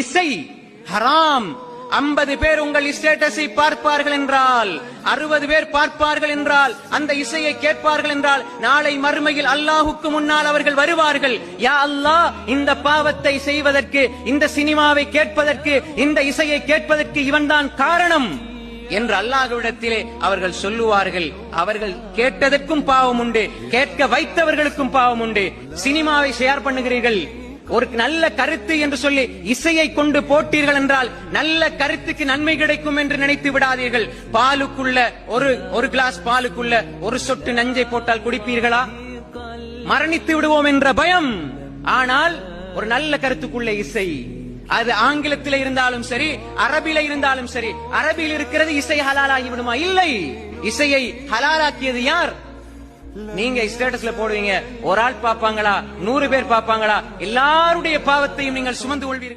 இசை ஹராம். 50 பேர் உங்கள் ஸ்டேட்டஸை பார்ப்பார்கள் என்றால், 60 பேர் பார்ப்பார்கள் என்றால், அந்த இசையை கேட்பார்கள் என்றால், நாளை மறுமையில் அல்லாஹுக்கு முன்னால் அவர்கள் வருவார்கள். யா அல்லாஹ், இந்த பாவத்தை செய்வதற்கு, இந்த சினிமாவை கேட்பதற்கு, இந்த இசையை கேட்பதற்கு இவன்தான் காரணம் என்று அல்லாஹ்விடத்திலே அவர்கள் சொல்லுவார்கள். அவர்கள் கேட்டதற்கும் பாவம் உண்டு, கேட்க வைத்தவர்களுக்கும் பாவம் உண்டு. சினிமாவை ஷேர் பண்ணுகிறீர்கள், ஒரு நல்ல கருத்து என்று சொல்லி இசையை கொண்டு போட்டீர்கள் என்றால் நல்ல கருத்துக்கு நன்மை கிடைக்கும் என்று நினைத்து விடாதீர்கள். பாலுக்குள்ள ஒரு கிளாஸ் பாலுக்குள்ள ஒரு சொட்டு நஞ்சை போட்டால் குடிப்பீர்களா? மரணித்து விடுவோம் என்ற பயம். ஆனால் ஒரு நல்ல கருத்துக்குள்ள இசை, அது ஆங்கிலத்தில் இருந்தாலும் சரி, அரபில இருந்தாலும் சரி, அரபியில் இருக்கிறது இசை ஹலாலாகி விடுமா? இல்லை. இசையை ஹலாலாக்கியது யார்? நீங்க ஸ்டேட்டஸ்ல போடுவீங்க, ஒரு ஆள் பாப்பாங்களா, 100 பேர் பாப்பாங்களா? எல்லாருடைய பாவத்தையும் நீங்கள் சுமந்து கொள்வீர்கள்.